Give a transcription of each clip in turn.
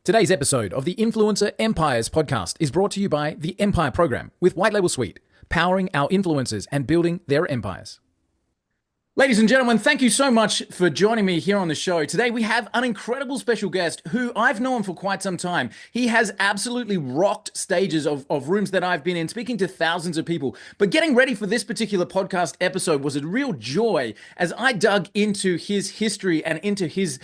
Today's episode of the Influencer Empires podcast is brought to you by the Empire Program with White Label Suite, powering our influencers and building their empires. Ladies and gentlemen, thank you so much for joining me here on the show. Today we have an incredible special guest who I've known for quite some time. He has absolutely rocked stages of rooms that I've been in, speaking to thousands of people. But getting ready for this particular podcast episode was a real joy as I dug into his history and into his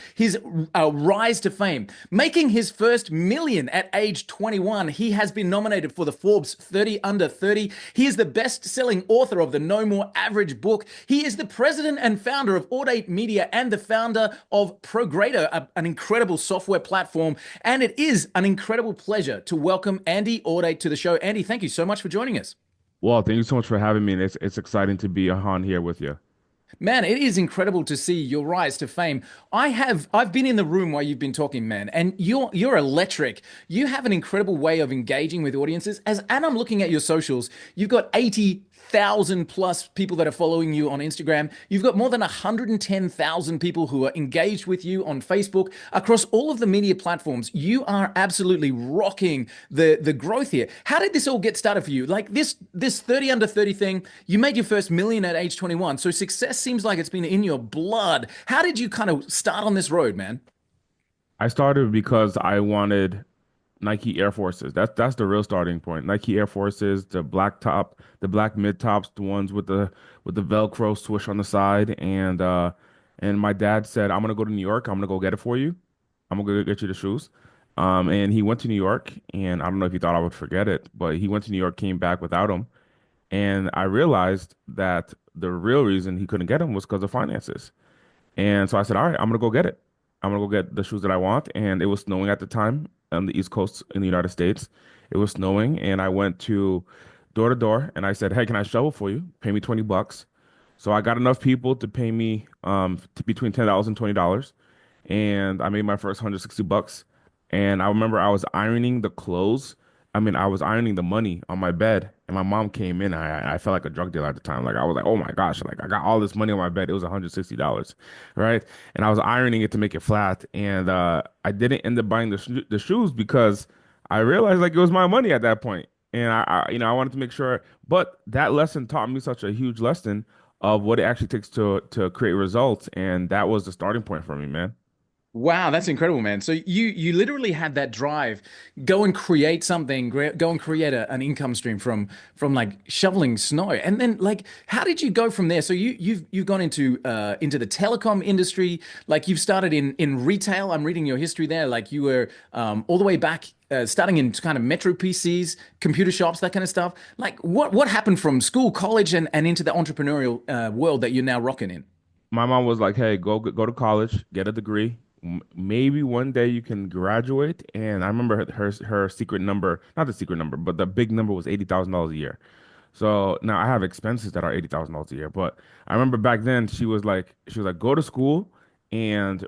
rise to fame. Making his first million at age 21, he has been nominated for the Forbes 30 Under 30. He is the best-selling author of the No More Average book. He is the president and founder of Audate Media and the founder of ProGrader, an incredible software platform. And it is an incredible pleasure to welcome Andy Audate to the show. Andy, thank you so much for joining us. Well, thank you so much for having me. And it's exciting to be on here with you. Man, it is incredible to see your rise to fame. I've been in the room while you've been talking, man, and you're electric. You have an incredible way of engaging with audiences. And I'm looking at your socials, you've got 80,000 plus people that are following you on Instagram. You've got more than 110,000 people who are engaged with you on Facebook. Across all of the media platforms, you are absolutely rocking the growth here. How did this all get started for you? Like this 30 under 30 thing, you made your first million at age 21. So success seems like it's been in your blood. How did you kind of start on this road, man? I started because I wanted Nike Air Forces. That's the real starting point. Nike Air Forces, the black top, the black mid tops, the ones with the Velcro swoosh on the side. And my dad said, "I'm gonna go to New York. I'm gonna go get it for you. I'm gonna go get you the shoes." And he went to New York, and I don't know if he thought I would forget it, but he went to New York, came back without them, and I realized that the real reason he couldn't get them was because of finances. And so I said, all right, I'm gonna go get it. I'm gonna go get the shoes that I want. And it was snowing at the time on the East Coast in the United States. It was snowing, and I went to door, and I said, hey, can I shovel for you? Pay me $20. So I got enough people to pay me between $10 and $20, and I made my first 160 bucks. And I remember I was ironing the clothes. I was ironing the money on my bed, and my mom came in. I felt like a drug dealer at the time. Like I was like, oh my gosh, like I got all this money on my bed. It was $160, right? And I was ironing it to make it flat, and I didn't end up buying the shoes because I realized like it was my money at that point, and I wanted to make sure. But that lesson taught me such a huge lesson of what it actually takes to create results, and that was the starting point for me, man. Wow, that's incredible, man. So you literally had that drive, go and create something, go and create an income stream from like shoveling snow. And then like how did you go from there? So you've gone into the telecom industry, like you've started in retail. I'm reading your history there. Like you were all the way back starting in kind of metro PCs, computer shops, that kind of stuff. Like what happened from school, college and into the entrepreneurial world that you're now rocking in? My mom was like, "Hey, go to college, get a degree. Maybe one day you can graduate." And I remember her secret number, not the secret number, but the big number was $80,000 a year. So now I have expenses that are $80,000 a year. But I remember back then she was like, go to school and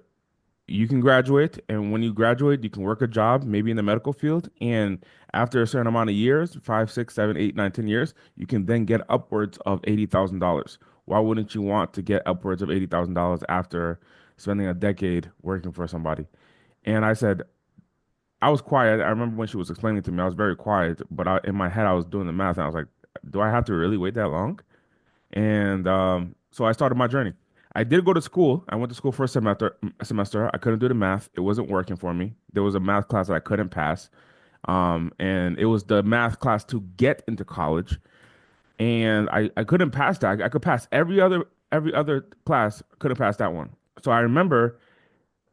you can graduate. And when you graduate, you can work a job, maybe in the medical field. And after a certain amount of years, 5, 6, 7, 8, 9, 10 years, you can then get upwards of $80,000. Why wouldn't you want to get upwards of $80,000 after spending a decade working for somebody? And I said, I was quiet. I remember when she was explaining to me, I was very quiet, but in my head, I was doing the math, and I was like, do I have to really wait that long? And so I started my journey. I did go to school. I went to school for a semester. I couldn't do the math. It wasn't working for me. There was a math class that I couldn't pass. And it was the math class to get into college. And I couldn't pass that. I could pass every other class, couldn't pass that one. So I remember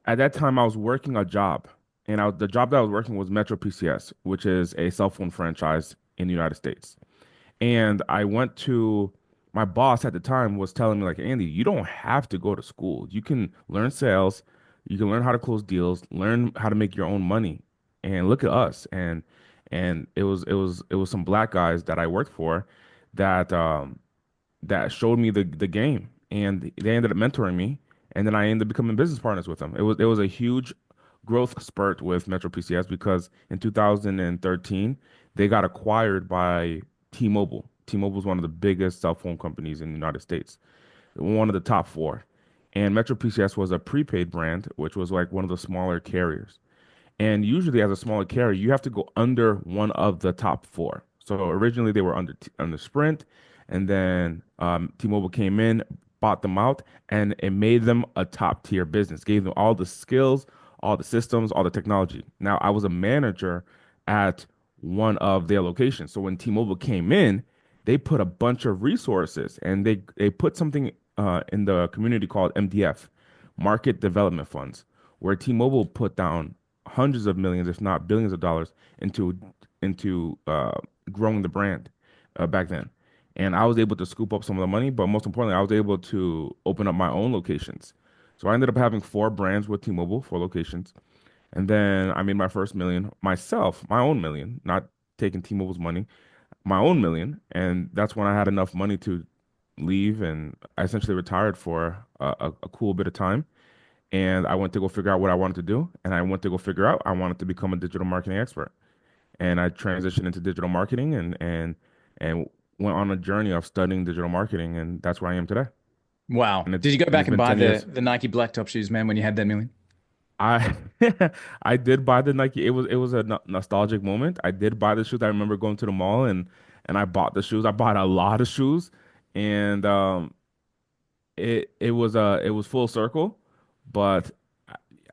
at that time I was working a job. And the job that I was working was Metro PCS, which is a cell phone franchise in the United States. And I went to my boss at the time was telling me like, Andy, you don't have to go to school. You can learn sales, you can learn how to close deals, learn how to make your own money. And look at us. And it was some black guys that I worked for that that showed me the game. And they ended up mentoring me. And then I ended up becoming business partners with them. It was a huge growth spurt with Metro PCS because in 2013 they got acquired by T-Mobile. T-Mobile is one of the biggest cell phone companies in the United States, one of the top four. And Metro PCS was a prepaid brand, which was like one of the smaller carriers. And usually, as a smaller carrier, you have to go under one of the top four. So originally, they were under Sprint, and then T-Mobile came in, bought them out, and it made them a top tier business. Gave them all the skills, all the systems, all the technology. Now, I was a manager at one of their locations. So when T-Mobile came in, they put a bunch of resources, and they put something in the community called MDF, Market Development Funds, where T-Mobile put down hundreds of millions, if not billions of dollars into growing the brand back then. And I was able to scoop up some of the money, but most importantly, I was able to open up my own locations. So I ended up having four brands with T-Mobile, four locations. And then I made my first million myself, my own million, not taking T-Mobile's money, my own million. And that's when I had enough money to leave, and I essentially retired for a cool bit of time. And I went to go figure out what I wanted to do. And I went to go figure out I wanted to become a digital marketing expert. And I transitioned into digital marketing and went on a journey of studying digital marketing. And that's where I am today. Wow. And Did you go it's back and been buy 10 years. the Nike black top shoes, man, when you had that million? I I did buy the Nike. It was a nostalgic moment. I did buy the shoes. I remember going to the mall and I bought the shoes. I bought a lot of shoes, and it was full circle, but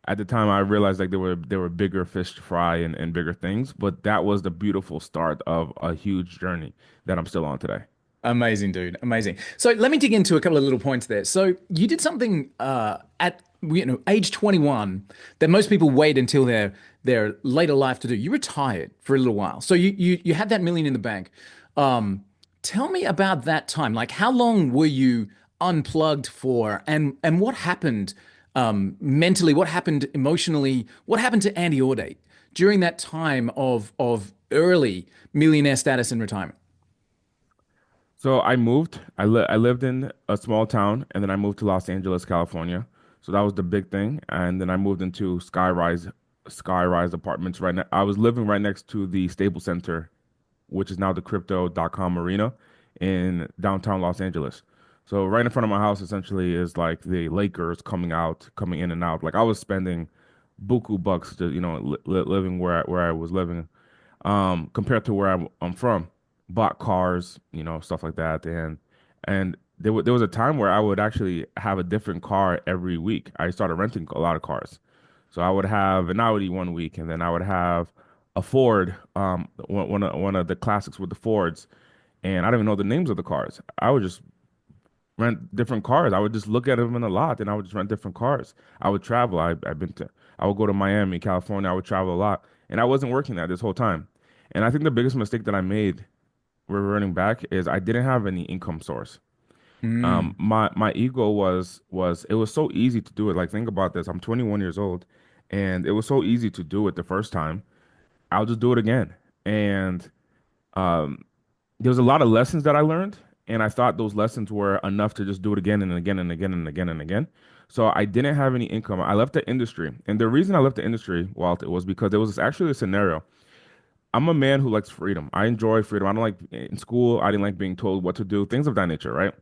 at the time I realized like there were bigger fish to fry and bigger things. But that was the beautiful start of a huge journey that I'm still on today. Amazing, dude. Amazing. So let me dig into a couple of little points there. So you did something at age 21 that most people wait until their later life to do. You retired for a little while. So you had that million in the bank. Um, Tell me about that time. Like how long were you unplugged for and what happened mentally, what happened emotionally, what happened to Andy Audate during that time of early millionaire status and retirement? So I moved. I lived in a small town, and then I moved to Los Angeles, California. So that was the big thing. And then I moved into skyrise apartments right now. I was living right next to the Staples Center, which is now the crypto.com arena in downtown Los Angeles. So right in front of my house essentially is like the Lakers coming in and out. Like I was spending buku bucks to, living where I was living, compared to where I'm from. Bought cars, stuff like that, and there was a time where I would actually have a different car every week. I started renting a lot of cars, so I would have an Audi one week, and then I would have a Ford, one of the classics with the Fords, and I don't even know the names of the cars. I would just rent different cars. I would just look at them in the lot, and I would just rent different cars. I would travel. I would go to Miami, California. I would travel a lot, and I wasn't working that this whole time. And I think the biggest mistake that I made reverting back is I didn't have any income source. Mm. My ego was it was so easy to do it. Like think about this. I'm 21 years old, and it was so easy to do it the first time. I'll just do it again. And um, there was a lot of lessons that I learned, and I thought those lessons were enough to just do it again and again and again and again and again. So I didn't have any income. I left the industry, and the reason I left the industry, Walt, it was because there was actually a scenario. I'm a man who likes freedom. I enjoy freedom. I don't like in school. I didn't like being told what to do, things of that nature, right?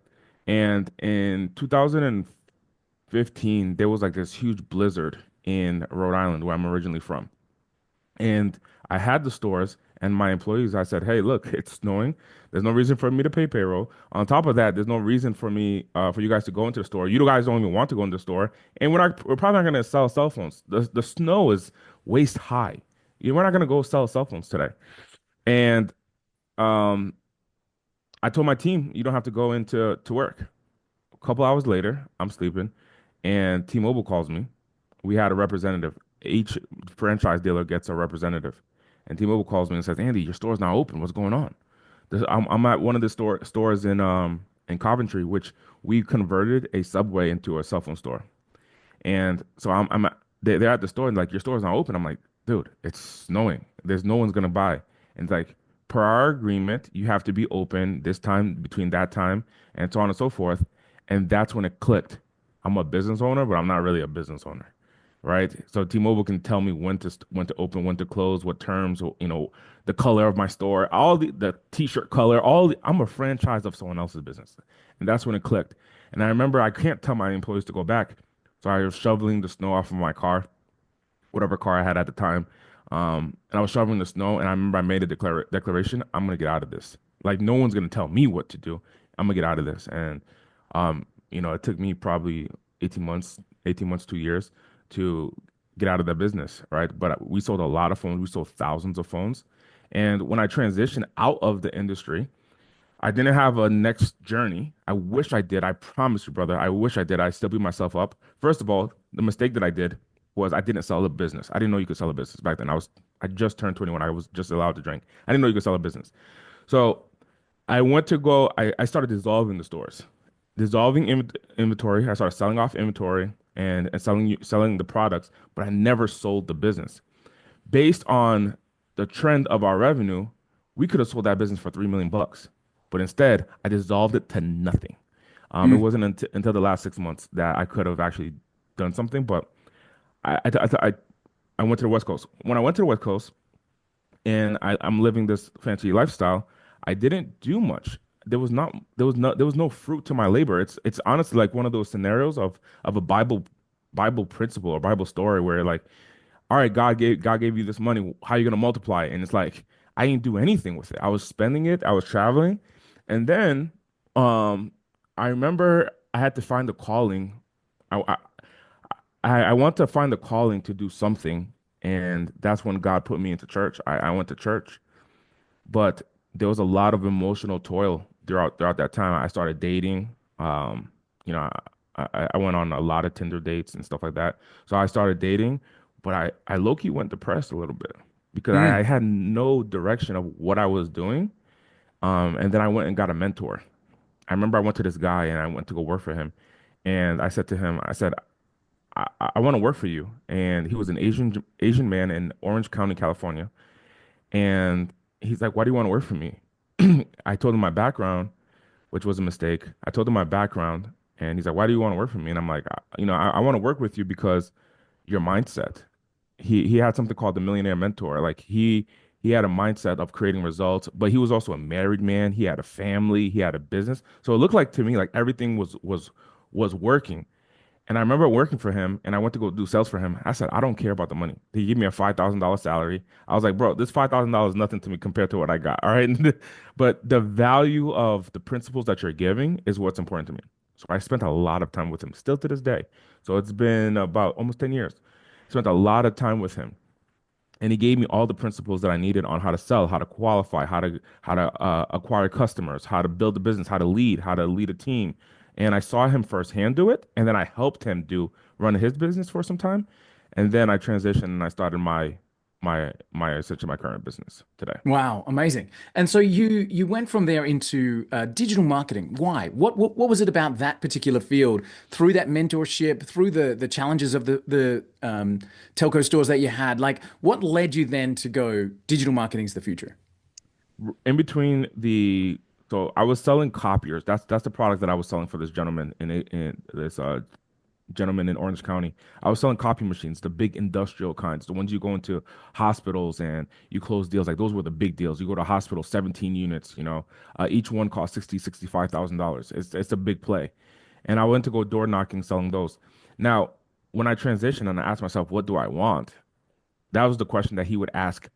And in 2015, there was like this huge blizzard in Rhode Island, where I'm originally from. And I had the stores and my employees, I said, hey, look, it's snowing. There's no reason for me to pay payroll. On top of that, there's no reason for me, for you guys to go into the store. You guys don't even want to go into the store. And we're probably not going to sell cell phones. The snow is waist high. We're not going to go sell cell phones today. And um, I told my team, you don't have to go into to work. A couple hours later, I'm sleeping, and T-Mobile calls me. We had a representative. Each franchise dealer gets a representative. And T-Mobile calls me and says, Andy, your store's not open. What's going on? I'm at one of the stores in Coventry, which we converted a Subway into a cell phone store. And so they're at the store and like, your store's not open. I'm like, dude, it's snowing. There's no one's gonna buy. And it's like, per our agreement, you have to be open this time between that time and so on and so forth. And that's when it clicked. I'm a business owner, but I'm not really a business owner, right? So T-Mobile can tell me when to open, when to close, what terms, the color of my store, all the t-shirt color, I'm a franchise of someone else's business. And that's when it clicked. And I remember I can't tell my employees to go back. So I was shoveling the snow off of my car, whatever car I had at the time. And I was shoveling the snow, and I remember I made a declaration: I'm gonna get out of this. Like no one's gonna tell me what to do. I'm gonna get out of this. And it took me probably 18 months, 2 years to get out of that business, right? But we sold a lot of phones. We sold thousands of phones. And when I transitioned out of the industry, I didn't have a next journey. I wish I did. I promise you, brother. I wish I did. I still beat myself up. First of all, the mistake that I did was I didn't sell a business. I didn't know you could sell a business back then. I just turned 21. I was just allowed to drink. I didn't know you could sell a business. So I started dissolving the stores, dissolving inventory. I started selling off inventory and selling the products, but I never sold the business. Based on the trend of our revenue, we could have sold that business for 3 million bucks, but instead I dissolved it to nothing. It Mm, wasn't until the last 6 months that I could have actually done something, but I went to the West Coast. When I went to the West Coast and I'm living this fancy lifestyle, I didn't do much. There was no fruit to my labor. It's honestly like one of those scenarios of a Bible principle or Bible story where like, all right, God gave you this money. How are you gonna multiply it? And it's like I didn't do anything with it. I was spending it. I was traveling, and then um, I remember I had to find a calling. I I want to find a calling to do something, and that's when God put me into church. I went to church, but there was a lot of emotional toil throughout that time. I started dating. Um, I went on a lot of Tinder dates and stuff like that. So I started dating, but I low-key went depressed a little bit because I mm, had no direction of what I was doing. And then I went and got a mentor. I remember I went to this guy and I went to go work for him. And I said to him, I said, I want to work for you. And he was an Asian man in Orange County, California. And he's like, why do you want to work for me? I told him my background, which was a mistake. I told him my background, and he's like, why do you want to work for me? And I'm like, I want to work with you because your mindset. He had something called the Millionaire Mentor. Like he had a mindset of creating results, but he was also a married man. He had a family, he had a business. So it looked like to me like everything was working. And I remember working for him and I went to go do sales for him. I said, I don't care about the money. He gave me a $5,000 salary. I was like, bro, this $5,000 is nothing to me compared to what I got. All right. But the value of the principles that you're giving is what's important to me. So I spent a lot of time with him still to this day. So it's been about almost 10 years. Spent a lot of time with him and he gave me all the principles that I needed on how to sell, how to qualify, how to acquire customers, how to build a business, how to lead a team. And I saw him firsthand do it, and then I helped him do run his business for some time, and then I transitioned and I started my essentially my current business today. wow, amazing. And so you went from there into digital marketing. Why? What was it about that particular field through that mentorship, through the challenges of the telco stores that you had? Like, what led you then to go digital marketing is the future? In between the so I was selling copiers. That's the product that I was selling for this gentleman in this gentleman in Orange County. I was selling copy machines, the big industrial kinds, the ones you go into hospitals and you close deals. Like those were the big deals. You go to a hospital, 17 units, each one cost $65,000. It's a big play. And I went to go door knocking selling those. Now, when I transitioned and I asked myself, what do I want? That was the question that he would ask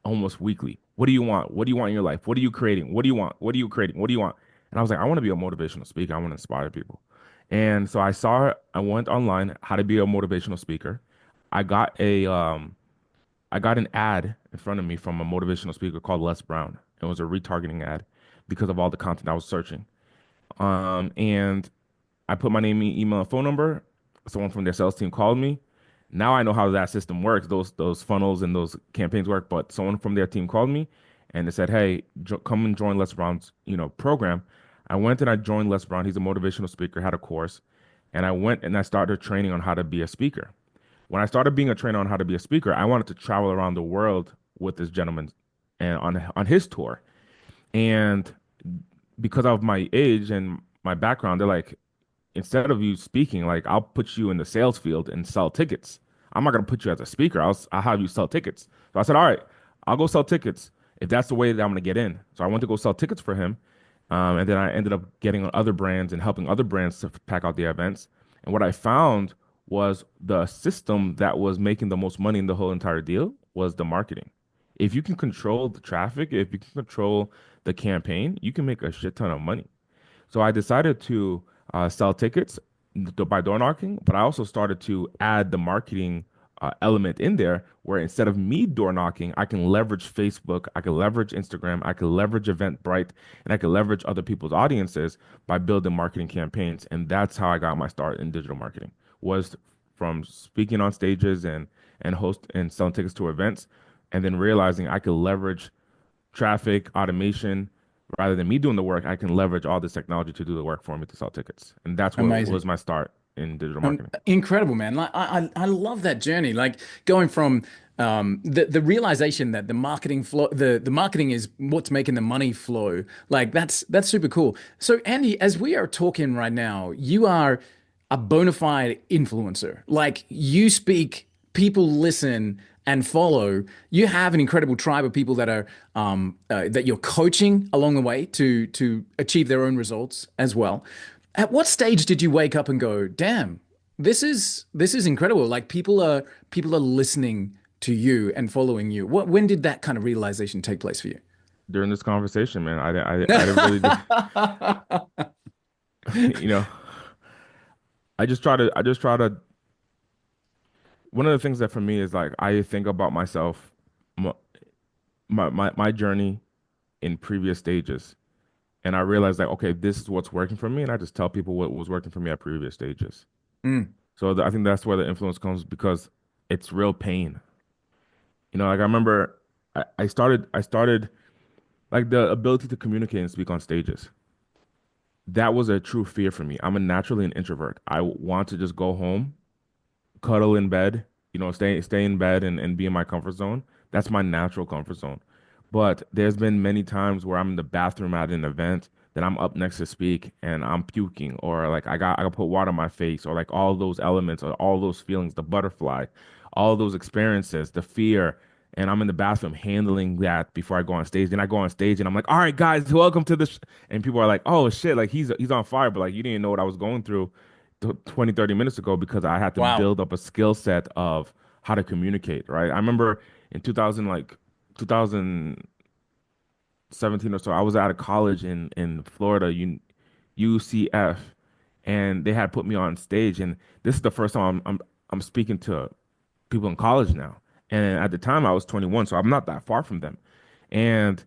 almost weekly. What do you want? What do you want in your life? What are you creating? What do you want? What are you creating? What do you want? And I was like, I want to be a motivational speaker. I want to inspire people. And so I went online how to be a motivational speaker. I got I got an ad in front of me from a motivational speaker called Les Brown. It was a retargeting ad because of all the content I was searching. And I put my name, email, and phone number. Someone from their sales team called me. Now I know how that system works. Those funnels and those campaigns work. But someone from their team called me, and they said, "Hey, come and join Les Brown's program." I went and I joined Les Brown. He's a motivational speaker. Had a course, and I went and I started training on how to be a speaker. When I started being a trainer on how to be a speaker, I wanted to travel around the world with this gentleman and on his tour. And because of my age and my background, they're like, instead of you speaking, like I'll put you in the sales field and sell tickets. I'm not gonna put you as a speaker. I'll have you sell tickets. So I said, all right, I'll go sell tickets if that's the way that I'm gonna get in. So I went to go sell tickets for him, and then I ended up getting on other brands and helping other brands to pack out the events. And what I found was the system that was making the most money in the whole entire deal was the marketing. If you can control the traffic, if you can control the campaign, you can make a shit ton of money. So I decided to sell tickets by door knocking, but I also started to add the marketing element in there where instead of me door knocking, I can leverage Facebook, I can leverage Instagram, I can leverage Eventbrite, and I can leverage other people's audiences by building marketing campaigns. And that's how I got my start in digital marketing, was from speaking on stages and host and selling tickets to events, and then realizing I could leverage traffic, automation, rather than me doing the work, I can leverage all this technology to do the work for me to sell tickets. And that's what was Amazing. my start in digital marketing. Incredible, man. Like I love that journey. Like going from the realization that the marketing flow, the marketing is what's making the money flow. Like that's super cool. So Andy, as we are talking right now, you are a bona fide influencer. Like you speak, people listen and follow. You have an incredible tribe of people that are that you're coaching along the way to achieve their own results as well. At what stage did you wake up and go, "Damn, this is incredible. Like people are listening to you and following you." When did that kind of realization take place for you? During this conversation, man, I didn't really do, you know, I just try to, one of the things that for me is like, I think about myself, my, my journey in previous stages. And I realized like, okay, this is what's working for me. And I just tell people what was working for me at previous stages. Mm, So I think that's where the influence comes because it's real pain. Like I remember I started like the ability to communicate and speak on stages. That was a true fear for me. I'm a naturally an introvert. I want to just go home, cuddle in bed, stay in bed and be in my comfort zone. That's my natural comfort zone. But there's been many times where I'm in the bathroom at an event that I'm up next to speak and I'm puking or like I got put water on my face or like all those elements or all those feelings, the butterfly, all those experiences, the fear. And I'm in the bathroom handling that before I go on stage. Then I go on stage and I'm like, all right, guys, welcome to this. And people are like, oh shit, like he's on fire. But like you didn't know what I was going through 20, 30 minutes ago because I had to wow. build up a skill set of how to communicate, right? I remember in 2000, like 2017 or so, I was out of college in Florida, UCF, and they had put me on stage, and this is the first time I'm speaking to people in college now. And at the time I was 21, so I'm not that far from them. And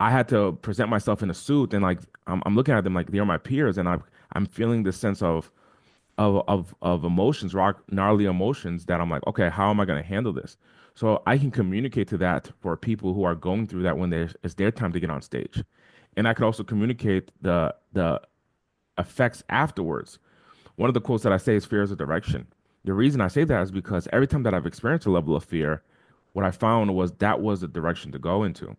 I had to present myself in a suit and like I'm looking at them like they're my peers and I'm feeling this sense of emotions, rock gnarly emotions that I'm like, okay, how am I going to handle this? So I can communicate to that for people who are going through that when it's their time to get on stage. And I could also communicate the effects afterwards. One of the quotes that I say is fear is a direction. The reason I say that is because every time that I've experienced a level of fear, what I found was that was the direction to go into.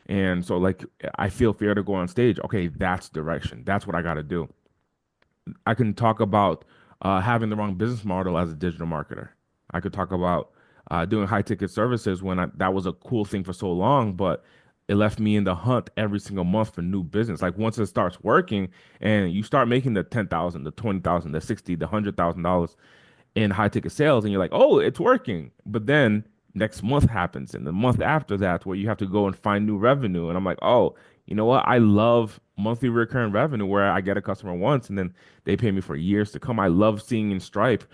And so like I feel fear to go on stage. Okay, that's direction. That's what I got to do. I can talk about having the wrong business model as a digital marketer. I could talk about doing high ticket services when that was a cool thing for so long, but it left me in the hunt every single month for new business. Like once it starts working and you start making the 10,000, the 20,000, the 60, the $100,000 in high ticket sales, and you're like, oh, it's working. But then next month happens, and the month after that, where you have to go and find new revenue. And I'm like, oh, you know what? I love monthly recurring revenue where I get a customer once and then they pay me for years to come. I love seeing in Stripe,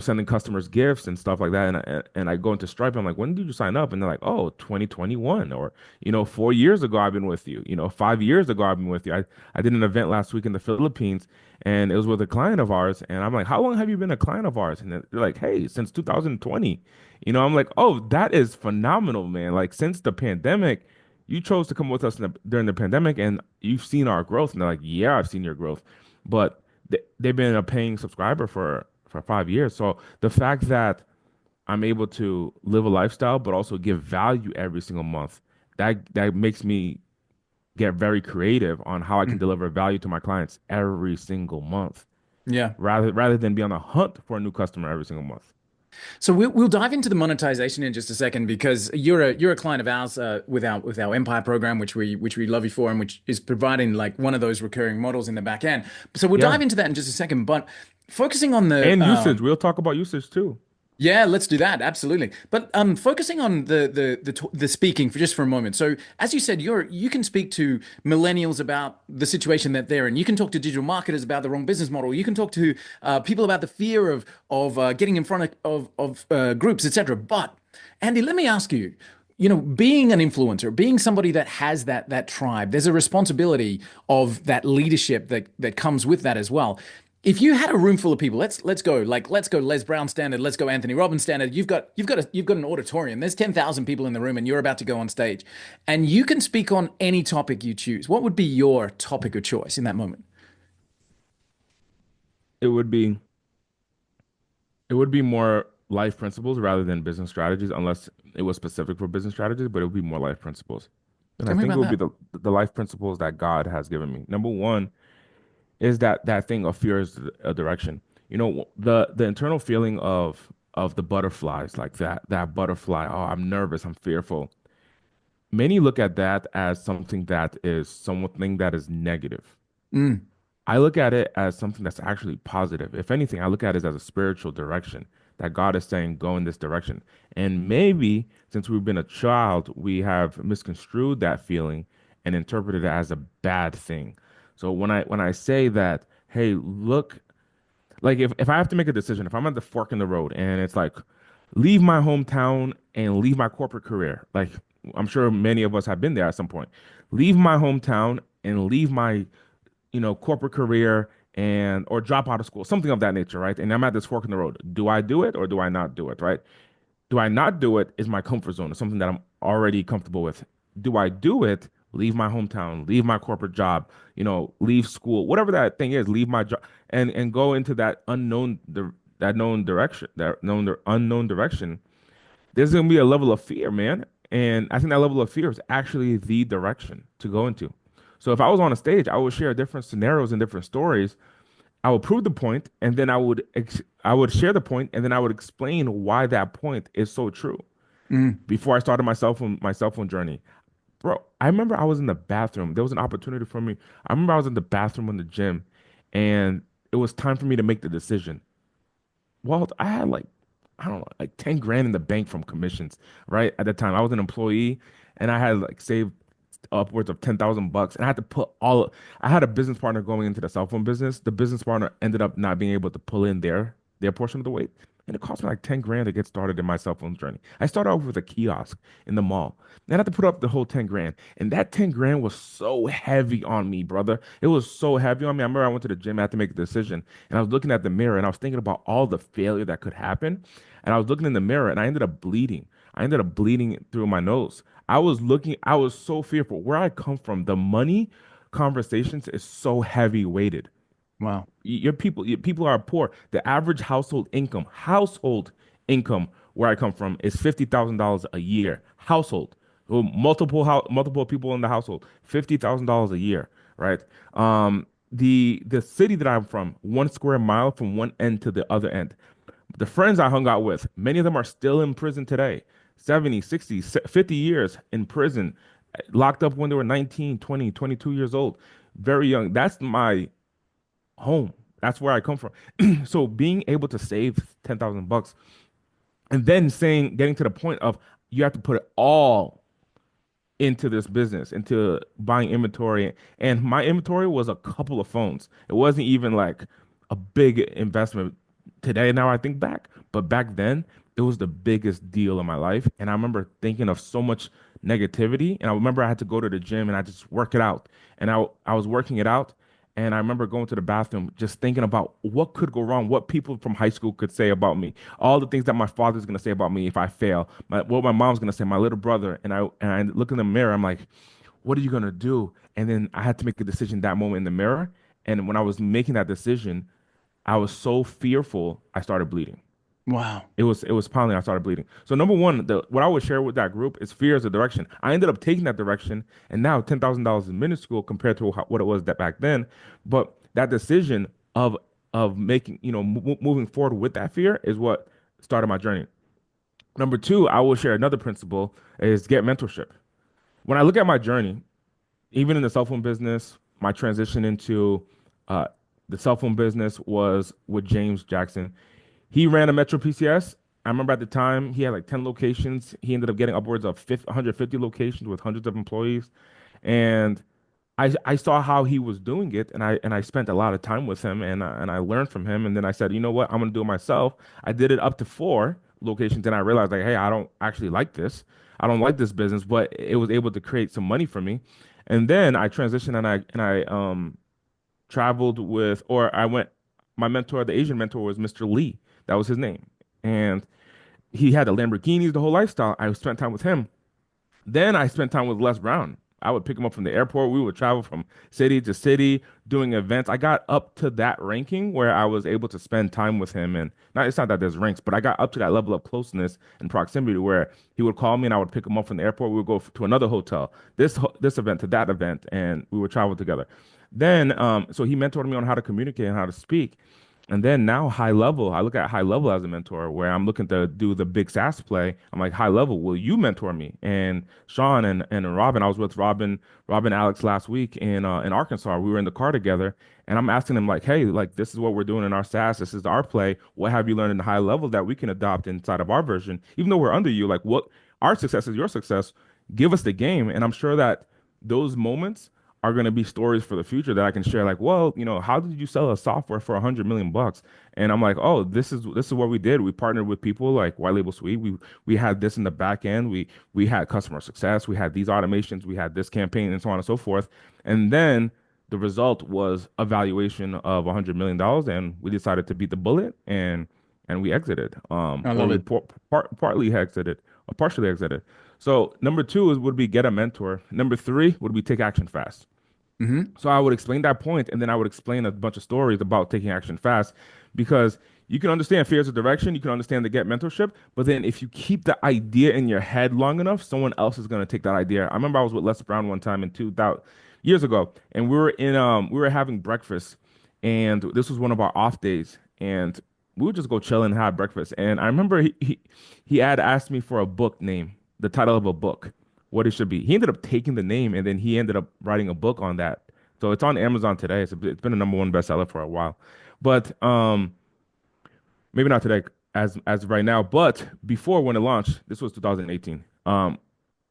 sending customers gifts and stuff like that. And I go into Stripe. I'm like, when did you sign up? And they're like, oh, 2021, or 4 years ago I've been with you. 5 years ago I've been with you. I did an event last week in the Philippines, and it was with a client of ours. And I'm like, how long have you been a client of ours? And they're like, hey, since 2020. I'm like, oh, that is phenomenal, man. Like since the pandemic, you chose to come with us during the pandemic, and you've seen our growth. And they're like, yeah, I've seen your growth, but they've been a paying subscriber for 5 years. So the fact that I'm able to live a lifestyle, but also give value every single month, that makes me get very creative on how I can Mm, deliver value to my clients every single month, yeah. rather than be on the hunt for a new customer every single month. So we'll dive into the monetization in just a second because you're a client of ours with our Empire program, which we love you for, and which is providing like one of those recurring models in the back end. So we'll Yeah. dive into that in just a second. But focusing on the And usage. We'll talk about usage too. yeah, let's do that. Absolutely. But focusing on the speaking for just for a moment. So, as you said, you can speak to millennials about the situation that they're in. You can talk to digital marketers about the wrong business model. You can talk to people about the fear of getting in front of groups, etc. But Andy, let me ask you. Being an influencer, being somebody that has that tribe, there's a responsibility of that leadership that comes with that as well. If you had a room full of people, let's go Les Brown standard, let's go Anthony Robbins standard. You've got an auditorium. There's 10,000 people in the room, and you're about to go on stage, and you can speak on any topic you choose. What would be your topic of choice in that moment? It would be it would be more life principles rather than business strategies, unless it was specific for business strategies, but it would be more life principles. And I Tell me think it about would be that. the life principles that God has given me. Number one is that thing of fear is a direction. The internal feeling of the butterflies, like that butterfly. Oh, I'm nervous, I'm fearful. Many look at that as something that is something that is negative. Mm, I look at it as something that's actually positive. If anything, I look at it as a spiritual direction that God is saying, go in this direction. And maybe since we've been a child, we have misconstrued that feeling and interpreted it as a bad thing. So when I say that, hey, look, like if I have to make a decision, if I'm at the fork in the road and it's like leave my hometown and leave my corporate career, like I'm sure many of us have been there at some point. Leave my hometown and leave my corporate career and or drop out of school, something of that nature, right? And I'm at this fork in the road. Do I do it or do I not do it, right? Do I not do it is my comfort zone. It's something that I'm already comfortable with. Do I do it? Leave my hometown, leave my corporate job, leave school, whatever that thing is, leave my job and go into that that known direction, unknown direction. There's gonna be a level of fear, man. And I think that level of fear is actually the direction to go into. So if I was on a stage, I would share different scenarios and different stories. I would prove the point, and then I would share the point, and then I would explain why that point is so true. mm. Before I started my cell phone journey, bro, I remember I was in the bathroom. There was an opportunity for me. I remember I was in the bathroom in the gym, and it was time for me to make the decision. Well, I had like, I don't know, like 10 grand in the bank from commissions, right? At the time, I was an employee and I had like saved upwards of 10,000 bucks. And I had a business partner going into the cell phone business. The business partner ended up not being able to pull in their portion of the weight. And it cost me like 10 grand to get started in my cell phone journey. I started off with a kiosk in the mall. And I had to put up the whole 10 grand. And that 10 grand was so heavy on me, brother. It was so heavy on me. I remember I went to the gym, I had to make a decision. And I was looking at the mirror and I was thinking about all the failure that could happen. And I was looking in the mirror and I ended up bleeding. I ended up bleeding through my nose. I was so fearful. Where I come from, the money conversations is so heavy weighted. Wow. Your people are poor. The average household income where I come from is $50,000 a year. Household, well, multiple people in the household, $50,000 a year, right? The city that I'm from, 1 square mile from one end to the other end. The friends I hung out with, many of them are still in prison today, 70, 60, 50 years in prison, locked up when they were 19, 20, 22 years old, very young. That's my home. That's where I come from. So being able to save 10,000 bucks and then getting to the point of you have to put it all into this business, into buying inventory. And my inventory was a couple of phones. It wasn't even like a big investment today. Now I think back, but back then it was the biggest deal in my life. And I remember thinking of so much negativity. And I remember I had to go to the gym and I just work it out. And I was working it out. And I remember going to the bathroom, just thinking about what could go wrong, what people from high school could say about me, all the things that my father's gonna say about me if I fail, what my mom's gonna say, my little brother, and I look in the mirror, I'm like, what are you gonna do? And then I had to make a decision that moment in the mirror. And when I was making that decision, I was so fearful, I started bleeding. Wow. It was pounding. I started bleeding. So number one, what I would share with that group is fear as a direction. I ended up taking that direction, and now $10,000 is minuscule compared to what it was that back then. But that decision of making moving forward with that fear is what started my journey. Number two, I will share another principle is get mentorship. When I look at my journey, even in the cell phone business, my transition into uh, The cell phone business was with James Jackson. He ran a Metro PCS. I remember at the time he had like 10 locations. He ended up getting upwards of 150 locations with hundreds of employees. And I saw how he was doing it, and I spent a lot of time with him, and I learned from him. And then I said, you know what, I'm gonna do it myself. I did it up to 4 locations, and I realized like, hey, I don't actually like this. I don't like this business, but it was able to create some money for me. And then I transitioned, and I traveled with, or I went. My mentor, the Asian mentor, was Mr. Lee. That was his name, and he had the Lamborghinis, the whole lifestyle. I spent time with him. Then I spent time with Les Brown. I would pick him up from the airport. We would travel from city to city doing events. I got up to that ranking where I was able to spend time with him. And not, it's not that there's ranks, but I got up to that level of closeness and proximity where he would call me and I would pick him up from the airport. We would go to another hotel, this event to that event, and we would travel together. Then, so he mentored me on how to communicate and how to speak. And then now high level, I look at high level as a mentor where I'm looking to do the big SaaS play. I'm like, high level, will you mentor me? And Sean and Robin, I was with Robin Alex last week in Arkansas. We were in the car together and I'm asking them like, hey, like this is what we're doing in our SaaS. This is our play. What have you learned in the high level that we can adopt inside of our version? Even though we're under you, like what our success is your success. Give us the game. And I'm sure that those moments are going to be stories for the future that I can share. Like, well, how did you sell a software for 100 million bucks? And I'm like, oh, this is what we did. We partnered with people like White Label Suite. We had this in the back end. We had customer success. We had these automations. We had this campaign, and so on and so forth. And then the result was a valuation of $100 million, and we decided to beat the bullet and we exited. I Or love we it. partly exited, or partially exited. So number two is would be get a mentor. Number three would be take action fast. Hmm. So I would explain that point, and then I would explain a bunch of stories about taking action fast, because you can understand fears of direction, you can understand the get mentorship, but then if you keep the idea in your head long enough, someone else is going to take that idea. I remember I was with Les Brown one time in 2000 years ago, and we were having breakfast, and this was one of our off days, and we would just go chill and have breakfast. And I remember he had asked me for a book name, the title of a book, what it should be. He ended up taking the name and then he ended up writing a book on that. So it's on Amazon today. It's been a number one bestseller for a while. But maybe not today as of right now, but before when it launched, this was 2018.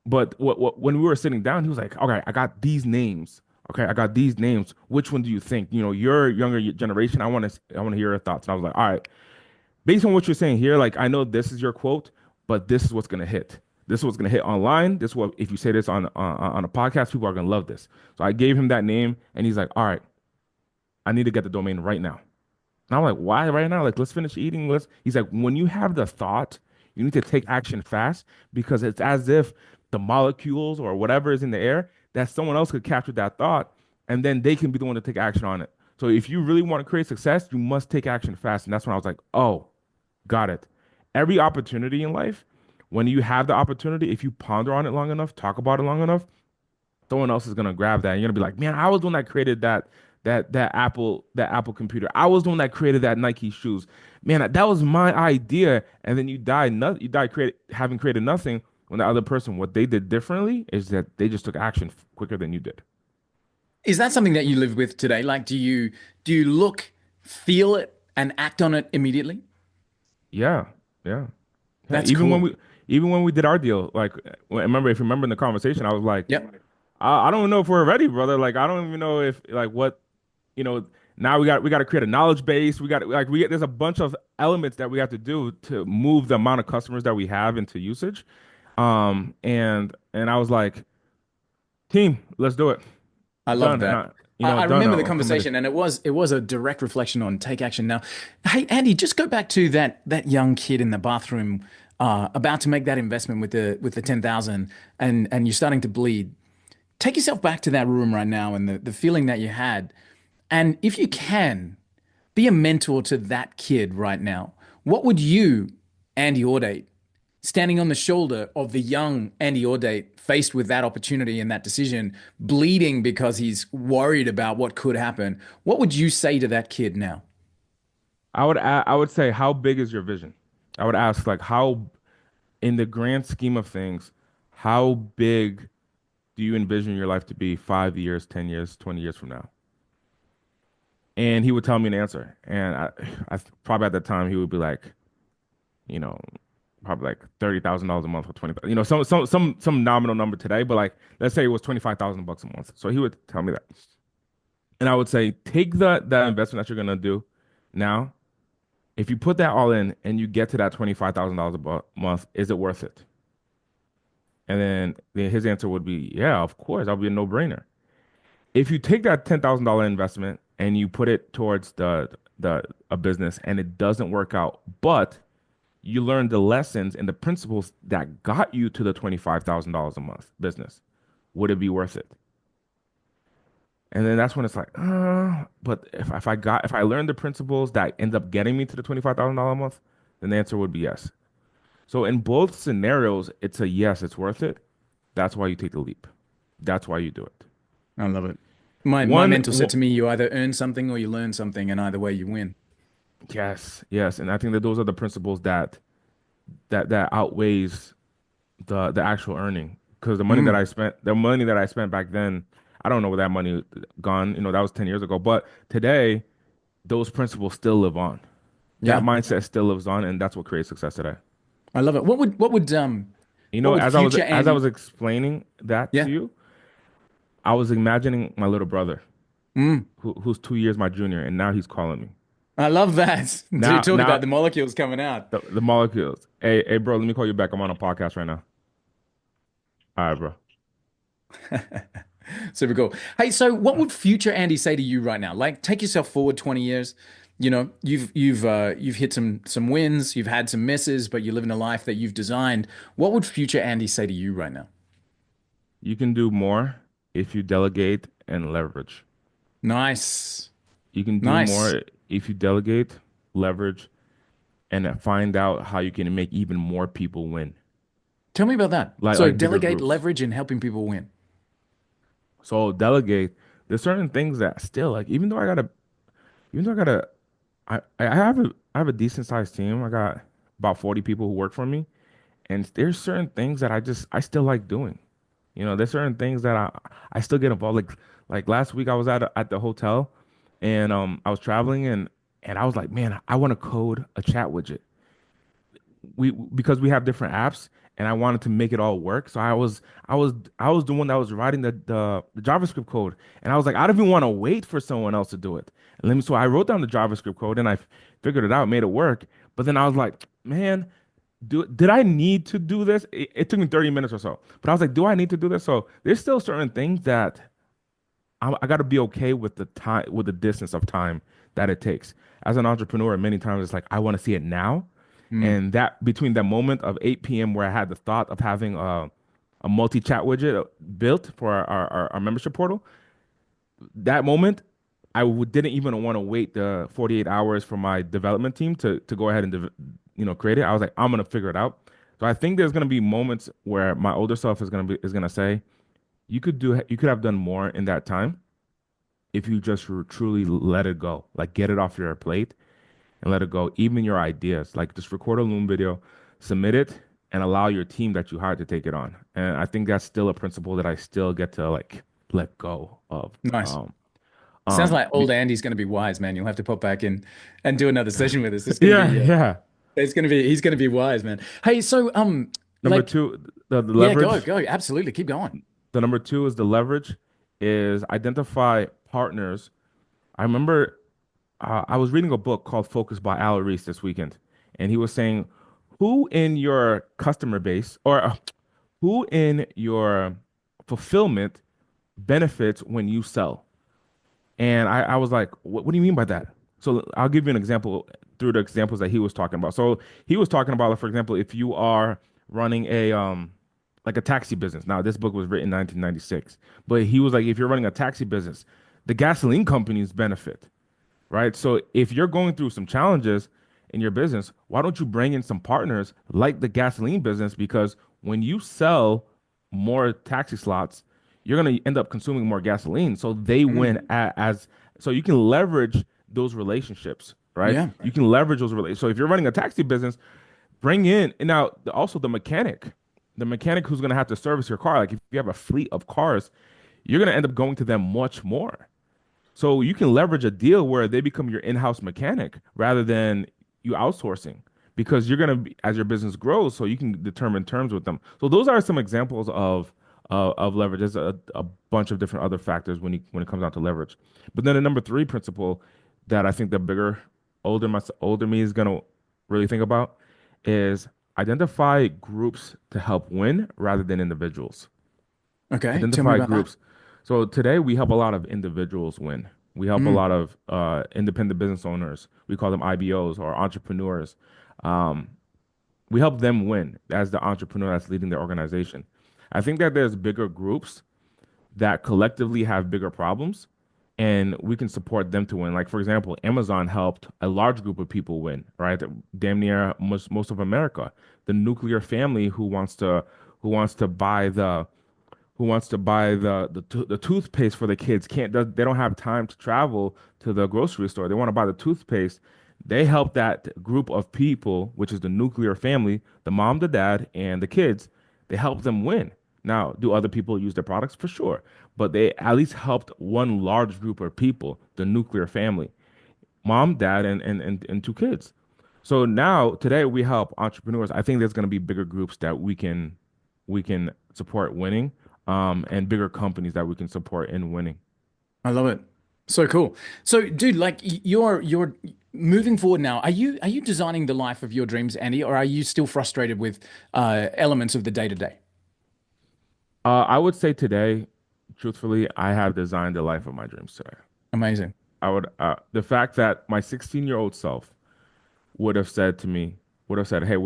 But when we were sitting down, he was like, "Okay, I got these names. Okay, I got these names. Which one do you think? Your younger generation. I want to hear your thoughts." And I was like, "All right, based on what you're saying here, like I know this is your quote, but this is what's gonna hit. This is what's gonna hit online. This is what if you say this on a podcast, people are gonna love this." So I gave him that name, and he's like, "All right, I need to get the domain right now." And I'm like, "Why right now? Like, let's finish eating. Let's." He's like, "When you have the thought, you need to take action fast because it's as if the molecules or whatever is in the air that someone else could capture that thought, and then they can be the one to take action on it. So if you really want to create success, you must take action fast." And that's when I was like, "Oh." Got it. Every opportunity in life, when you have the opportunity, if you ponder on it long enough, talk about it long enough, someone else is gonna grab that. And you're gonna be like, man, I was the one that created that Apple computer. I was the one that created that Nike shoes. Man, that was my idea. And then you die having created nothing when the other person, what they did differently is that they just took action quicker than you did. Is that something that you live with today? Like, do you look, feel it, and act on it immediately? Yeah, yeah. Yeah, That's cool. even when we did our deal, like remember if you remember in the conversation, I was like, Yep. I don't know if we're ready, brother. Like, I don't even know if like what, you know, now we got to create a knowledge base. We got like there's a bunch of elements that we have to do to move the amount of customers that we have into usage. And I was like, team, let's do it. I love Done. And that. I, I done. remember the I'm committed. conversation, and it was a direct reflection on take action. Now, hey Andy, just go back to that young kid in the bathroom, about to make that investment with the 10,000, and you're starting to bleed. Take yourself back to that room right now and the feeling that you had, and if you can, be a mentor to that kid right now. What would you, Andy Audate, standing on the shoulder of the young Andy Audate, faced with that opportunity and that decision, bleeding because he's worried about what could happen, what would you say to that kid now? I would say, how big is your vision? I would ask like how, in the grand scheme of things, how big do you envision your life to be 5 years, 10 years, 20 years from now? and he would tell me an answer, and I probably at the time he would be like, you know, probably like $30,000 a month or 20, some nominal number today, but like let's say it was 25,000 bucks a month. So he would tell me that, and I would say, take that investment that you're gonna do now. If you put that all in and you get to that $25,000 a month, is it worth it? And then his answer would be, yeah, of course, that'll be a no-brainer. If you take that $10,000 investment and you put it towards the a business and it doesn't work out, but you learn the lessons and the principles that got you to the $25,000 a month business, would it be worth it? And then that's when it's like, but if I learned the principles that end up getting me to the $25,000 a month, then the answer would be yes. So in both scenarios, it's a yes, it's worth it. That's why you take the leap. That's why you do it. I love it. My One, mentor said to me, you either earn something or you learn something, and either way you win. yes, yes, and I think that those are the principles that outweighs the actual earning. Because Mm, the money that I spent back then, I don't know where that money gone. That was 10 years ago. But today, those principles still live on. That yeah, mindset still lives on, and that's what creates success today. I love it. What would future As I Andy? was explaining that to Yeah, you, I was imagining my little brother, mm, who's 2 years my junior, and now he's calling me. I love that. Dude, talk about Now the molecules coming out. the molecules. Hey, bro, let me call you back. I'm on a podcast right now. All right, bro. Super cool. Hey, so what would future Andy say to you right now? Like, take yourself forward 20 years. You've hit some wins, you've had some misses, but you're living a life that you've designed. What would future Andy say to you right now? You can do more if you delegate and leverage. Nice. You can do Nice. more if you delegate, leverage, and find out how you can make even more people win, Tell me about that. So like bigger delegate, groups. leverage, and helping people win. So delegate. There's certain things that still like even though I gotta I have a decent sized team. I got about 40 people who work for me, and there's certain things that I still like doing. There's certain things that I still get involved. Like last week I was at the hotel, and I was traveling, and I was like, man, I want to code a chat widget. Because we have different apps, and I wanted to make it all work. So I was the one that was writing the JavaScript code, and I was like, I don't even want to wait for someone else to do it. So I wrote down the JavaScript code, and I figured it out, made it work. But then I was like, man, did I need to do this? It took me 30 minutes or so, but I was like, do I need to do this? So there's still certain things that I got to be okay with the time, with the distance of time that it takes. As an entrepreneur, many times it's like I want to see it now, Mm, and that between that moment of 8 p.m. where I had the thought of having a multi-chat widget built for our membership portal, that moment didn't even want to wait the 48 hours for my development team to go ahead and create it. I was like, I'm gonna figure it out. So I think there's gonna be moments where my older self is gonna say, you could have done more in that time if you just truly let it go, like get it off your plate and let it go. Even your ideas, like just record a Loom video, submit it, and allow your team that you hired to take it on. And I think that's still a principle that I still get to like let go of. nice. Sounds like Be- old Andy's going to be wise, man. You'll have to pop back in and do another session with us. yeah, yeah. He's going to be wise, man. Hey, so Number like, two, the yeah, go, leverage. go. Absolutely. Keep going. The number two is the leverage is identify partners. I remember I was reading a book called Focus by Al Reese this weekend, and he was saying, who in your customer base or who in your fulfillment benefits when you sell? And I was like, what do you mean by that? So I'll give you an example through the examples that he was talking about. So he was talking about, like, for example, if you are running a like a taxi business. Now, this book was written in 1996, but he was like, if you're running a taxi business, the gasoline companies benefit, right? So if you're going through some challenges in your business, why don't you bring in some partners like the gasoline business? Because when you sell more taxi slots, you're going to end up consuming more gasoline. So they win Mm, as so you can leverage those relationships, right? yeah. You can leverage those relationships. So if you're running a taxi business, bring in and now also the mechanic who's going to have to service your car. Like if you have a fleet of cars, you're going to end up going to them much more. So you can leverage a deal where they become your in-house mechanic rather than you outsourcing because you're gonna be as your business grows, so you can determine terms with them. So those are some examples of leverage. There's a bunch of different other factors when it comes down to leverage. But then the number three principle that I think the bigger older me is gonna really think about is identify groups to help win rather than individuals. Okay, tell me Identify about that. groups. So today we help a lot of individuals win. We help a Mm, lot of independent business owners. We call them IBOs or entrepreneurs. Um, we help them win as the entrepreneur that's leading their organization. I think that there's bigger groups that collectively have bigger problems and we can support them to win. Like for example, Amazon helped a large group of people win, right? Damn near most of America. The nuclear family who wants to buy the toothpaste for the kids they don't have time to travel to the grocery store. They want to buy the toothpaste. They help that group of people, which is the nuclear family, the mom, the dad, and the kids. They help them win. Now, do other people use their products? For sure, but they at least helped one large group of people, the nuclear family, mom, dad, and two kids. So now today we help entrepreneurs. I think there's going to be bigger groups that we can support winning, and bigger companies that we can support in winning. I love it. So cool. So, dude, like you're moving forward now. Are you designing the life of your dreams, Andy, or are you still frustrated with elements of the day to day? I would say today, truthfully, I have designed the life of my dreams today. Amazing. The fact that my 16-year-old self would have said, hey,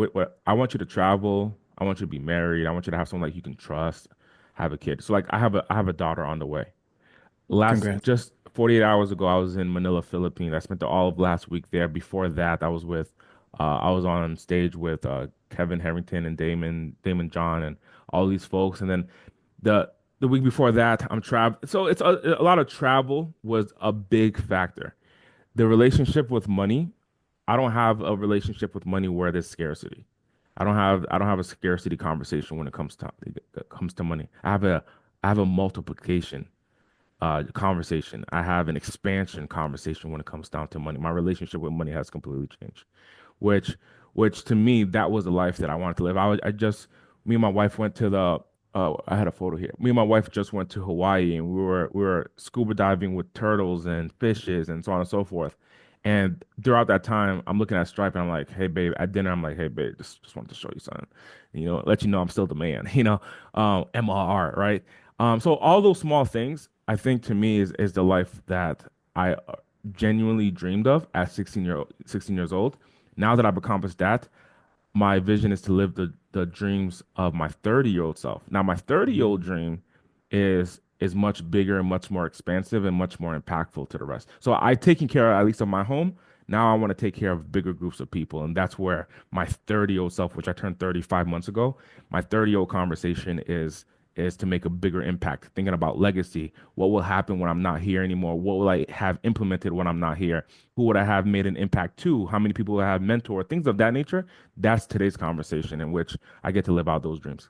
I want you to travel. I want you to be married. I want you to have someone like you can trust, have a kid. So like I have a daughter on the way. Last Congrats. just 48 hours ago, I was in Manila, Philippines. I spent all of last week there. Before that, I was on stage with Kevin Harrington and Damon John and all these folks. And then the week before that, I'm travel. So it's a lot of travel was a big factor. The relationship with money, I don't have a relationship with money where there's scarcity. I don't have a scarcity conversation when it comes to money. I have a multiplication conversation. I have an expansion conversation when it comes down to money. My relationship with money has completely changed, which which to me that was the life that I wanted to live. Me and my wife went to the I had a photo here. Me and my wife just went to Hawaii and we were scuba diving with turtles and fishes and so on and so forth. And throughout that time, I'm looking at Stripe and I'm like, hey babe, at dinner, I'm like, hey babe, just wanted to show you something. Let you know I'm still the man, MRR, right? So all those small things, I think to me is the life that I genuinely dreamed of at 16 years old. Now that I've accomplished that, my vision is to live the dreams of my 30-year-old self. Now, my 30-year-old dream is much bigger and much more expansive and much more impactful to the rest. So I taking care at least of my home. Now I want to take care of bigger groups of people, and that's where my 30-year-old self, which I turned 35 months ago, my 30-year-old conversation is to make a bigger impact, thinking about legacy. What will happen when I'm not here anymore? What will I have implemented when I'm not here? Who would I have made an impact to? How many people would I have mentored? Things of that nature. That's today's conversation in which I get to live out those dreams.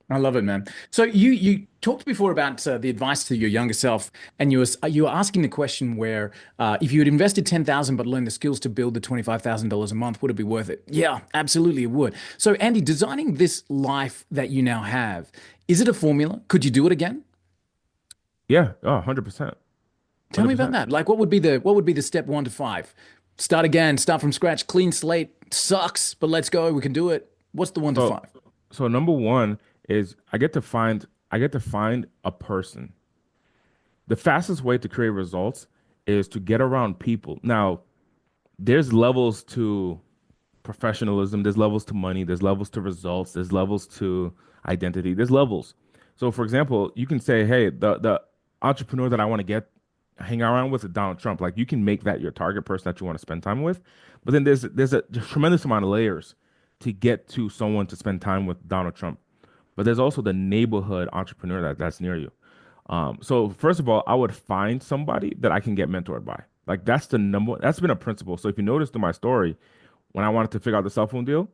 I love it, man. So you talked before about the advice to your younger self, and you were asking the question where if you had invested 10,000 but learned the skills to build the $25,000 a month, would it be worth it? Yeah, absolutely, it would. So Andy, designing this life that you now have, is it a formula? Could you do it again? Yeah, oh, 100%. Tell me about 100%. that. Like, what would be the step 1 to 5? Start again, start from scratch, clean slate. Sucks, but let's go. We can do it. What's the one to So five? so number one is I get to find a person. The fastest way to create results is to get around people. Now, there's levels to professionalism, there's levels to money, there's levels to results, there's levels to identity, there's levels. So, for example, you can say, hey, the entrepreneur that I want to get hang around with is Donald Trump. Like you can make that your target person that you want to spend time with, but then there's a tremendous amount of layers to get to someone to spend time with Donald Trump. But there's also the neighborhood entrepreneur that's near you. So first of all, I would find somebody that I can get mentored by. Like that's been a principle. So if you notice through my story, when I wanted to figure out the cell phone deal,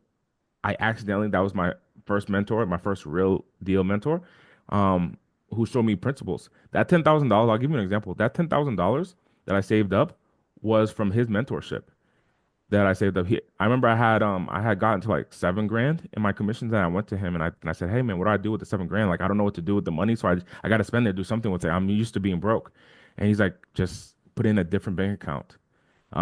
that was my first mentor, my first real deal mentor, um, who showed me principles. That $10,000, I'll give you an example. That $10,000 that I saved up was from his mentorship that I saved up. I remember I had gotten to like 7 grand in my commissions, and I went to him and I said, "Hey man, what do I do with the 7 grand? Like I don't know what to do with the money, so I got to spend it, do something with it. I'm used to being broke." And he's like, "Just put in a different bank account."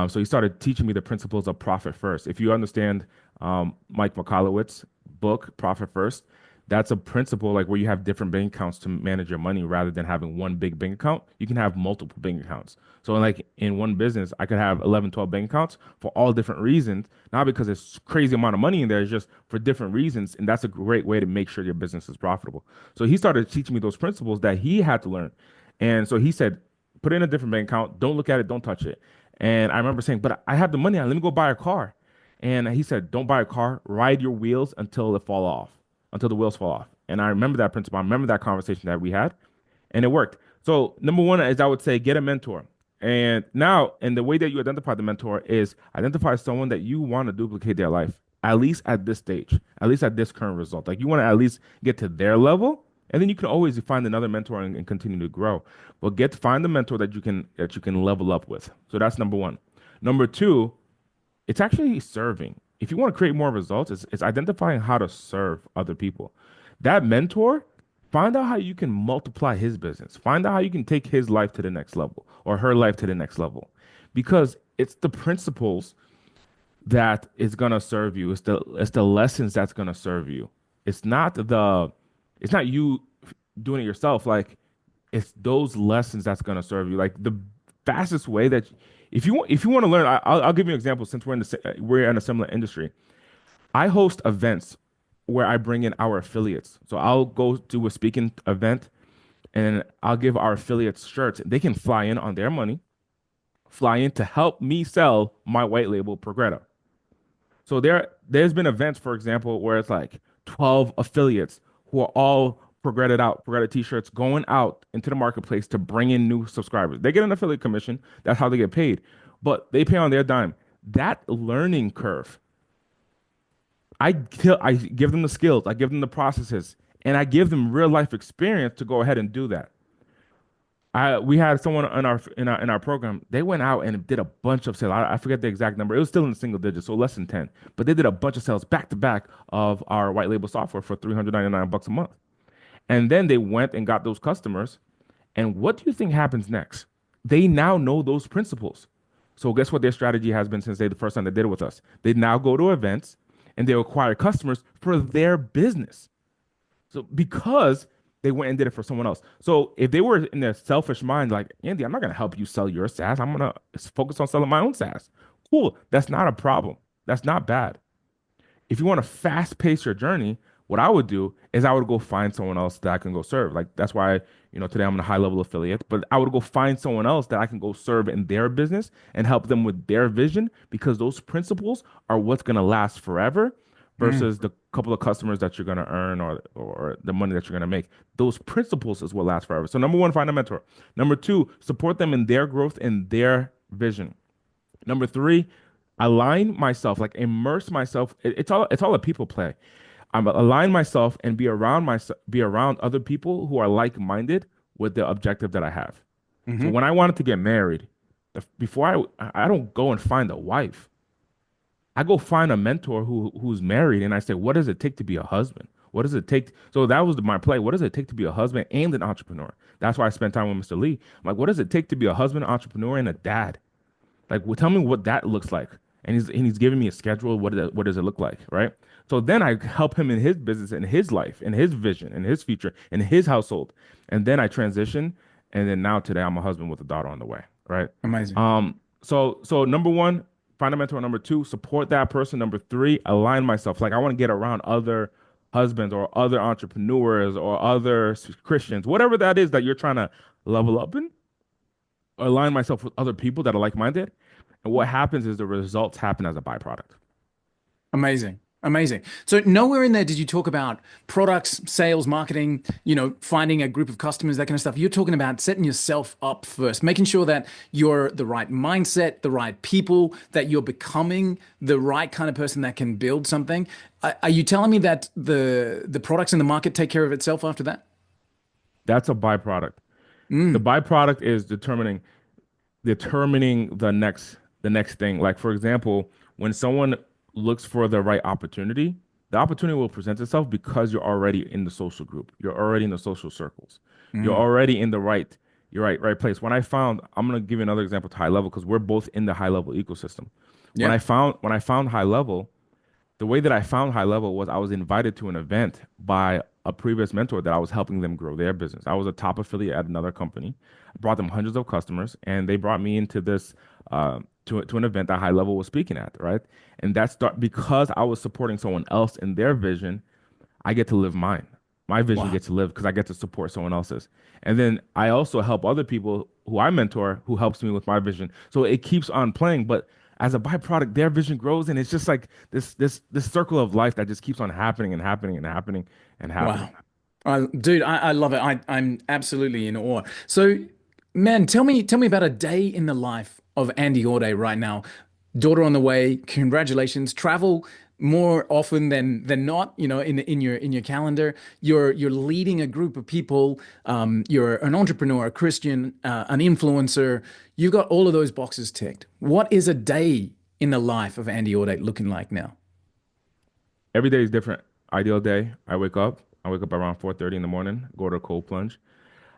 So he started teaching me the principles of profit first. If you understand Mike McCallowitz's book, Profit First, that's a principle like where you have different bank accounts to manage your money rather than having one big bank account. You can have multiple bank accounts. So like in one business, I could have 11, 12 bank accounts for all different reasons, not because it's crazy amount of money in there, it's just for different reasons. And that's a great way to make sure your business is profitable. So he started teaching me those principles that he had to learn. And so he said, put in a different bank account, don't look at it, don't touch it. And I remember saying, but I have the money. Let me go buy a car. And he said, don't buy a car. Ride your wheels until it fall off, until the wheels fall off. And I remember that principle. I remember that conversation that we had, and it worked. So number one is I would say get a mentor. And the way that you identify the mentor is identify someone that you want to duplicate their life, at least at this stage, at least at this current result. Like you want to at least get to their level, and then you can always find another mentor and continue to grow. But find the mentor that you can level up with. So that's number one. Number two, it's actually serving. If you want to create more results, it's identifying how to serve other people. That mentor, find out how you can multiply his business. Find out how you can take his life to the next level or her life to the next level. Because it's the principles that is gonna serve you. It's the lessons that's gonna serve you. It's not you doing it yourself. Like it's those lessons that's gonna serve you. Like the fastest way that if you want to learn, I'll give you an example since we're in a similar industry. I host events where I bring in our affiliates. So I'll go do a speaking event and I'll give our affiliates shirts. They can fly in on their money, fly in to help me sell my white label Progretta. So there's been events, for example, where it's like 12 affiliates who are all Progretta t-shirts going out into the marketplace to bring in new subscribers. They get an affiliate commission. That's how they get paid. But they pay on their dime. That learning curve, I give them the skills, I give them the processes, and I give them real life experience to go ahead and do that. We had someone in our program. They went out and did a bunch of sales. I forget the exact number. It was still in the single digits, so less than 10. But they did a bunch of sales back to back of our white label software for $399 a month. And then they went and got those customers. And what do you think happens next? They now know those principles. So guess what their strategy has been since the first time they did it with us? They now go to events and they acquire customers for their business. So because they went and did it for someone else. So if they were in their selfish mind, like, Andy, I'm not going to help you sell your SaaS. I'm going to focus on selling my own SaaS. Cool. That's not a problem. That's not bad. If you want to fast pace your journey, what I would do is I would go find someone else that I can go serve. Like that's why, today I'm in a high level affiliate, but I would go find someone else that I can go serve in their business and help them with their vision because those principles are what's going to last forever Mm. versus the couple of customers that you're going to earn or the money that you're going to make. Those principles is what lasts forever. So number one, find a mentor. Number two, support them in their growth and their vision. Number three, align myself, like immerse myself. It's all a people play. I'm align myself and be around other people who are like-minded with the objective that I have. So Hmm. when I wanted to get married, before I don't go and find a wife. I go find a mentor who's married and I say, what does it take to be a husband? What does it take? So that was my play. What does it take to be a husband and an entrepreneur? That's why I spent time with Mr. Lee. I'm like, what does it take to be a husband, entrepreneur, and a dad? Like, well, tell me what that looks like. And he's giving me a schedule. What does it look like, right? So then I help him in his business, in his life, in his vision, in his future, in his household, and then I transition, and then now today I'm a husband with a daughter on the way, right? Amazing. So number one, find a mentor. Number two, support that person. Number three, align myself. Like I want to get around other husbands or other entrepreneurs or other Christians, whatever that is that you're trying to level up in align myself with other people that are like-minded. And what happens is the results happen as a byproduct. Amazing. Amazing. So nowhere in there did you talk about products, sales, marketing, finding a group of customers, that kind of stuff. You're talking about setting yourself up first, making sure that you're the right mindset, the right people, that you're becoming the right kind of person that can build something. Are you telling me that the products in the market take care of itself after that? That's a byproduct. The Mm. byproduct is determining. determining the next thing. Like for example, when someone looks for the right opportunity, the opportunity will present itself because you're already in the social group. You're already in the social circles. You're Mm. already in the right place. When I found, I'm gonna give you another example to high level because we're both in the high level ecosystem. When Yeah. I found high level, the way that I found high level was I was invited to an event by a previous mentor that I was helping them grow their business. I was a top affiliate at another company. I brought them hundreds of customers, and they brought me into this to an event that high level was speaking at, right? And that's because I was supporting someone else in their vision. I get to live mine. My vision Wow. gets to live because I get to support someone else's. And then I also help other people who I mentor who helps me with my vision. So it keeps on playing, but as a byproduct, their vision grows and it's just like this circle of life that just keeps on happening and happening and happening and happening. Wow. Dude, I love it. I'm absolutely in awe. So, man, tell me about a day in the life of Andy Audate right now. Daughter on the way. Congratulations. Travel more often than not, in your calendar. You're leading a group of people. You're an entrepreneur, a Christian, an influencer. You've got all of those boxes ticked. What is a day in the life of Andy Audate looking like now? Every day is different. Ideal day, I wake up. I wake up around 4:30 in the morning, go to a cold plunge.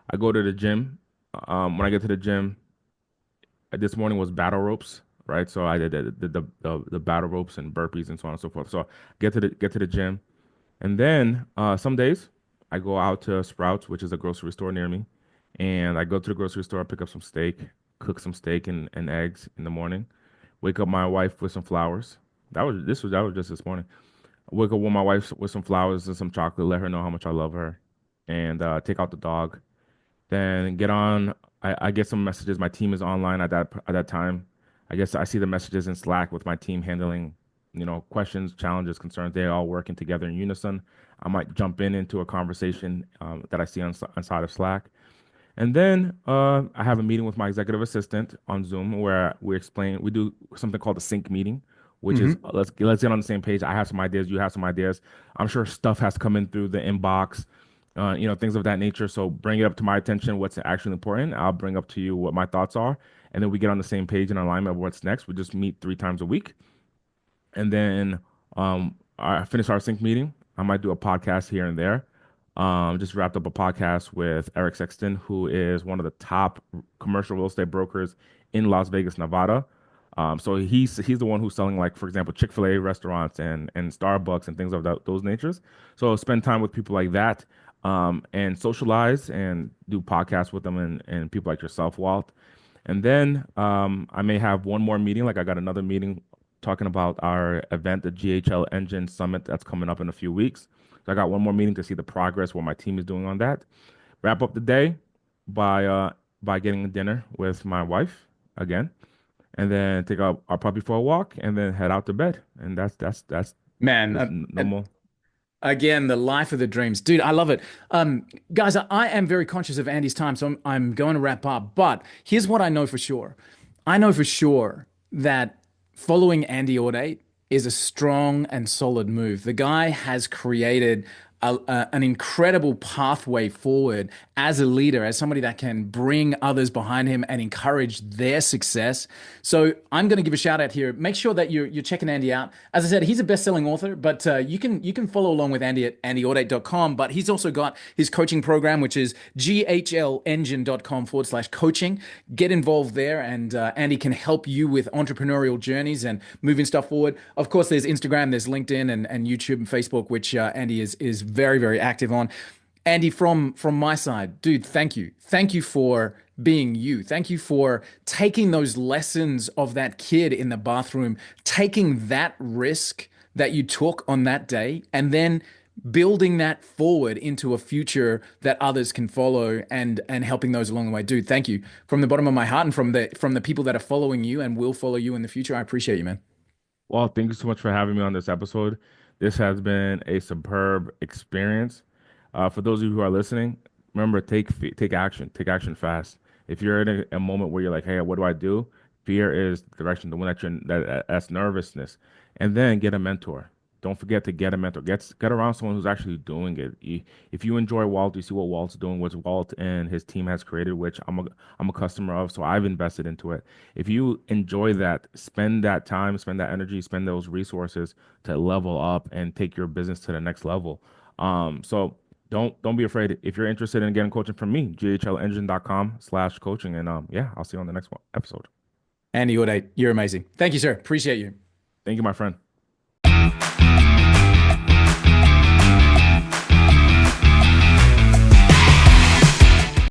I go to the gym. When I get to the gym, this morning was battle ropes, right? So I did the battle ropes and burpees and so on and so forth. So get to the gym, and then some days I go out to Sprouts, which is a grocery store near me, and I go to the grocery store, pick up some steak, cook some steak and eggs in the morning. Wake up my wife with some flowers. That was just this morning. Wake up with my wife with some flowers and some chocolate. Let her know how much I love her, and take out the dog. Then get on. I get some messages. My team is online at that time. I guess I see the messages in Slack with my team handling, questions, challenges, concerns. They're all working together in unison. I might jump into a conversation that I see on side of Slack. And then I have a meeting with my executive assistant on Zoom where we do something called a sync meeting, which is Hmm. let's get on the same page. I have some ideas, you have some ideas. I'm sure stuff has come in through the inbox, things of that nature. So bring it up to my attention, what's actually important. I'll bring up to you what my thoughts are, and then we get on the same page and alignment of what's next. We just meet 3 times a week, and then I finish our sync meeting. I might do a podcast here and there. Just wrapped up a podcast with Eric Sexton, who is one of the top commercial real estate brokers in Las Vegas, Nevada. So he's the one who's selling, like, for example, Chick-fil-A restaurants and Starbucks and things of those natures. So spend time with people like that, and socialize and do podcasts with them and people like yourself, Walt. And then I may have one more meeting. Like I got another meeting talking about our event, the GHL Engine Summit that's coming up in a few weeks. So I got one more meeting to see the progress, what my team is doing on that. Wrap up the day by getting dinner with my wife again, and then take our puppy for a walk, and then head out to bed. And that's Man, just normal. again, the life of the dreams, dude. I love it. Guys, I am very conscious of Andy's time, so I'm going to wrap up. But here's what I know for sure. I know for sure that following Andy Audate is a strong and solid move. The guy has created an incredible pathway forward as a leader, as somebody that can bring others behind him and encourage their success. So I'm going to give a shout out here. Make sure that you're checking Andy out. As I said, he's a best-selling author, but you can follow along with Andy at andyaudate.com. But he's also got his coaching program, which is ghlengine.com/coaching. Get involved there, and Andy can help you with entrepreneurial journeys and moving stuff forward. Of course, there's Instagram, there's LinkedIn, and YouTube and Facebook, which Andy is very, very active on. Andy, from my side, dude, thank you for being you. Thank you for taking those lessons of that kid in the bathroom, taking that risk that you took on that day, and then building that forward into a future that others can follow, and helping those along the way. Dude, thank you from the bottom of my heart, and from the people that are following you and will follow you in the future. I appreciate you, man. Well, thank you so much for having me on this episode. This has been a superb experience. For those of you who are listening, remember, take action fast. If you're in a moment where you're like, "Hey, what do I do?" Fear is the direction, the one that's nervousness, and then get a mentor. don't forget to get a mentor. Get around someone who's actually doing it. If you enjoy Walt, you see what Walt's doing, what Walt and his team has created, which I'm a customer of, so I've invested into it. If you enjoy that, spend that time, spend that energy, spend those resources to level up and take your business to the next level. So don't be afraid. If you're interested in getting coaching from me, ghlengine.com/coaching. And yeah, I'll see you on the next episode. Andy Audate, you're amazing. Thank you, sir. Appreciate you. Thank you, my friend.